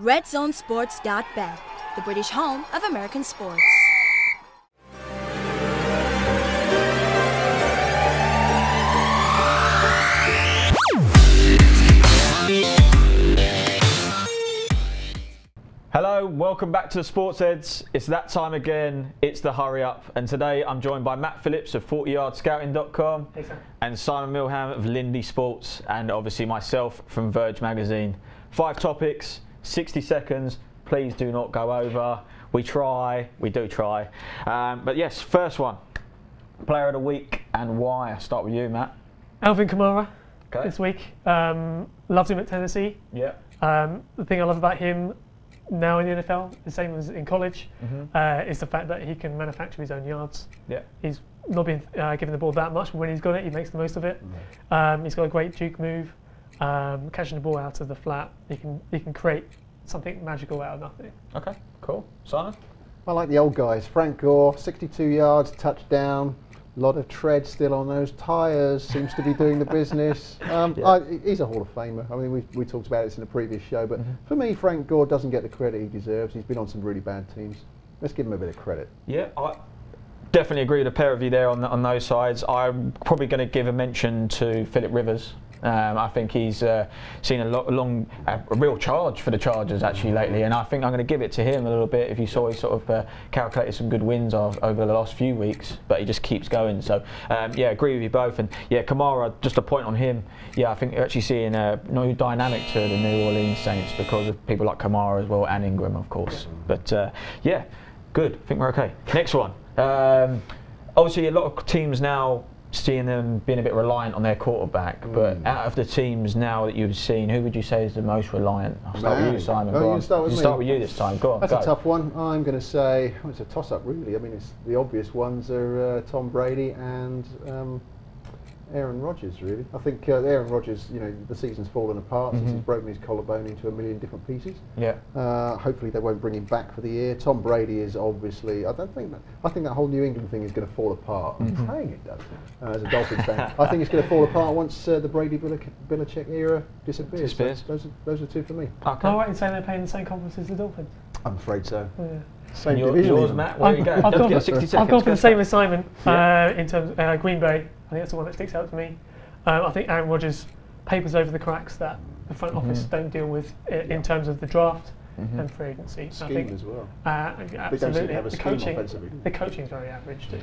RedZoneSports.bet, the British home of American sports. Hello, welcome back to the SportsHeads. It's that time again, it's the hurry up, and today I'm joined by Matt Phillips of 40yardscouting.com and Simon Milham of Lindy Sports, and obviously myself from Verge Magazine. 5 topics, 60 seconds, please do not go over. We do try. But yes, first one, player of the week and why. I'll start with you, Matt. Alvin Kamara this week. Loved him at Tennessee. Yeah. The thing I love about him now in the NFL, the same as in college, is the fact that he can manufacture his own yards. Yeah. He's not been given the ball that much, but when he's got it, he makes the most of it. He's got a great juke move, catching the ball out of the flat. He can create something magical out of nothing. Okay, cool. Simon? I like the old guys. Frank Gore, 62 yards, touchdown. A lot of tread still on those tyres, seems to be doing the business. He's a Hall of Famer. I mean, we talked about this in a previous show, but for me, Frank Gore doesn't get the credit he deserves. He's been on some really bad teams. Let's give him a bit of credit. Yeah, I definitely agree with a pair of you there on those sides. I'm probably going to give a mention to Philip Rivers. I think he's seen a real charge for the Chargers actually lately, and I think I'm going to give it to him a little bit. If you saw, he sort of calculated some good wins over the last few weeks, but he just keeps going. So yeah, agree with you both. And yeah, Kamara, just a point on him. Yeah, I think you're actually seeing a new dynamic to the New Orleans Saints because of people like Kamara as well, and Ingram, of course. But yeah, good. I think we're okay. Next one. Obviously, a lot of teams now seeing them being a bit reliant on their quarterback, but out of the teams now that you've seen, who would you say is the most reliant? I'll start with you, Simon. Start with you this time. Go on. That's a tough one. I'm going to say, it's a toss-up really. I mean, the obvious ones are Tom Brady and Aaron Rodgers, really. I think Aaron Rodgers, the season's fallen apart since he's broken his collarbone into a million different pieces. Yeah. Hopefully they won't bring him back for the year. Tom Brady is obviously, I think that whole New England thing is going to fall apart. I'm praying it does, as a Dolphins fan. I think it's going to fall apart once the Brady-Belichick era disappears. Those are two for me. Okay. Am I right in saying they're playing the same conference as the Dolphins? I'm afraid so. Yeah. Same division. Yours, Matt, where you go? I've gone for the same as Simon in terms of Green Bay. I think that's the one that sticks out to me. I think Aaron Rodgers papers over the cracks that the front office don't deal with in terms of the draft and free agency. Scheme as well. Absolutely. The coaching is very average too.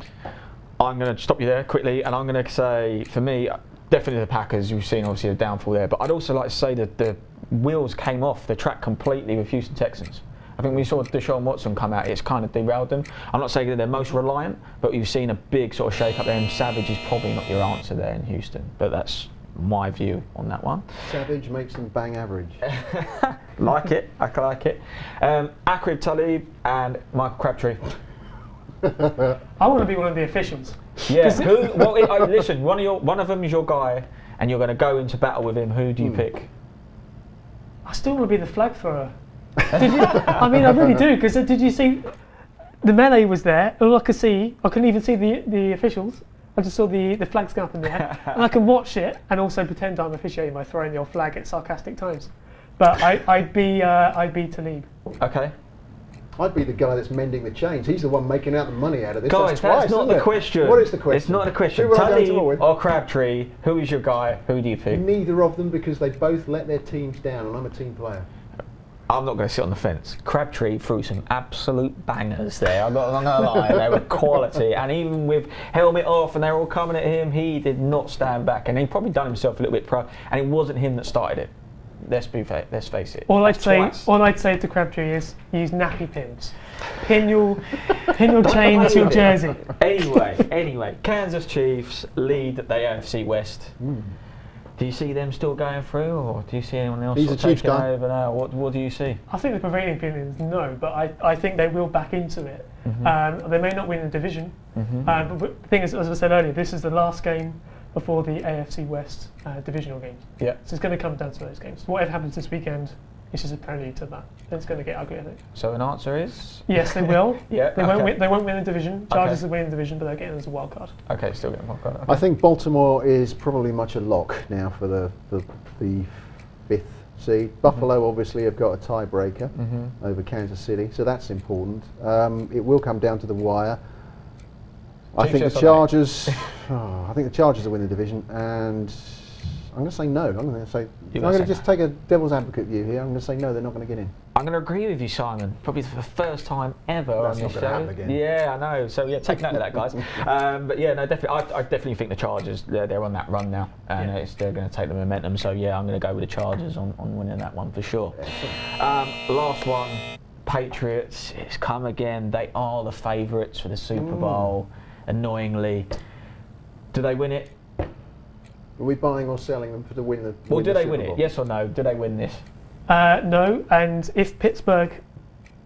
I'm going to stop you there quickly, and I'm going to say, for me, definitely the Packers. You've seen obviously a downfall there, but I'd also like to say that the wheels came off the track completely with Houston Texans. I think we saw Deshaun Watson come out, it's kind of derailed them. I'm not saying that they're most reliant, but you've seen a big sort of shake up there, and Savage is probably not your answer there in Houston, but that's my view on that one. Savage makes them bang average. Like it, I like it. Aqib Talib and Michael Crabtree. I want to be one of the officials. Yeah, listen, one of them is your guy, and you're going to go into battle with him. Who do you pick? I still want to be the flag thrower. Did you? I mean, I really do, because did you see the melee was there? All I could see, I couldn't even see the officials. I just saw the flags go up in the air, and I can watch it and also pretend I'm officiating by throwing the old flag at sarcastic times. But I'd be Talib. Okay. I'd be the guy that's mending the chains. He's the one making out the money out of this. Guys, that's not the question. What is the question? It's not a question. Talib or Crabtree, who is your guy? Who do you pick? Neither of them, because they both let their teams down, and I'm a team player. I'm not going to sit on the fence. Crabtree threw some absolute bangers there. I'm not going to lie, they were quality. And even with helmet off and they were all coming at him, he did not stand back. And he probably done himself a little bit proud. And it wasn't him that started it. Let's face it. All I'd say to Crabtree is use nappy pins. Pin your chain to your jersey. Anyway, Kansas Chiefs lead the AFC West. Do you see them still going through, or do you see anyone else taking over now? What do you see? I think the prevailing opinion is no, but I think they will back into it. They may not win the division, but the thing is, as I said earlier, this is the last game before the AFC West divisional games. Yeah. So it's going to come down to those games. Whatever happens this weekend, it's just a prelude to that. It's going to get ugly, I think. So an answer is? Yes, they will. Yeah. They won't win the division. Chargers will win the division, but they're getting as a wild card. Okay, still getting wild card. Okay. I think Baltimore is probably much a lock now for the 5th seed. Buffalo obviously have got a tiebreaker over Kansas City, so that's important. It will come down to the wire. I think the Chargers. I think the Chargers will win the division, and I'm going to say no. I'm going to say. I'm going to just take a devil's advocate view here. I'm going to say no. They're not going to get in. I'm going to agree with you, Simon. Probably for the first time ever That's on this not show. gonna happen again. Yeah, I know. So yeah, take note of that, guys. But yeah, no, definitely. I definitely think the Chargers. They're on that run now, and they're going to take the momentum. So yeah, I'm going to go with the Chargers on winning that one for sure. Last one, Patriots. It's come again. They are the favourites for the Super Bowl. Annoyingly, do they win it? Are we buying or selling them to win the? Well, do they win it? Yes or no? Do they win this? No, and if Pittsburgh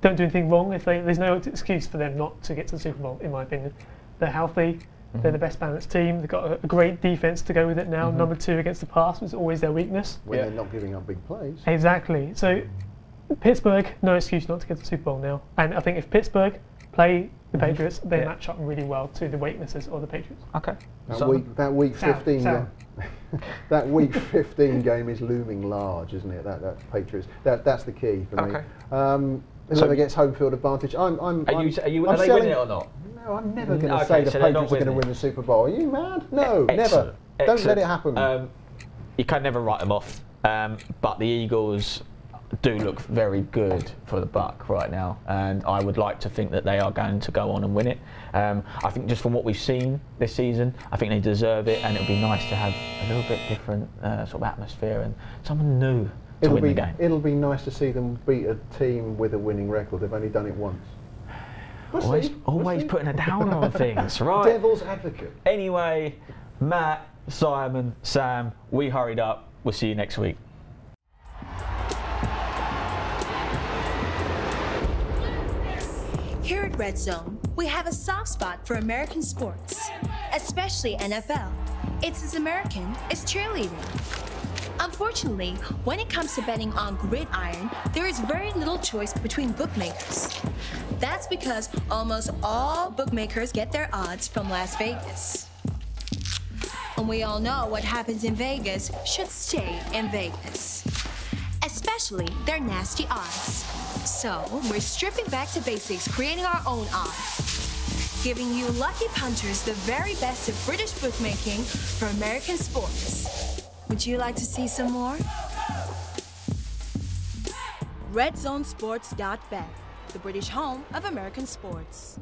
don't do anything wrong, there's no excuse for them not to get to the Super Bowl, in my opinion. They're healthy, they're the best balanced team, they've got a great defense to go with it now. Number 2 against the pass was always their weakness. When they're not giving up big plays. Exactly. So Pittsburgh, no excuse not to get to the Super Bowl now. And I think if Pittsburgh play the Patriots, they match up really well to the weaknesses of the Patriots. Okay. That week 15 that week 15 game is looming large, isn't it? That Patriots. That's the key for me. Whoever gets home field advantage. Are they winning it or not? No, I'm never going to say the Patriots are going to win the Super Bowl. Are you mad? No, never. Don't let it happen. You can never write them off. But the Eagles do look very good for the buck right now, and I would like to think that they are going to go on and win it. I think just from what we've seen this season, I think they deserve it, and it would be nice to have a little bit different sort of atmosphere and someone new to win the game. It'll be nice to see them beat a team with a winning record. They've only done it once. Always putting a down on things, right? Devil's advocate. Anyway, Matt, Simon, Sam, we hurried up. We'll see you next week. Here at Red Zone, we have a soft spot for American sports, especially NFL. It's as American as cheerleading. Unfortunately, when it comes to betting on gridiron, there is very little choice between bookmakers. That's because almost all bookmakers get their odds from Las Vegas. And we all know what happens in Vegas should stay in Vegas, especially their nasty odds. So, we're stripping back to basics, creating our own odds, giving you lucky punters the very best of British bookmaking for American sports. Would you like to see some more? RedZoneSports.bet, the British home of American sports.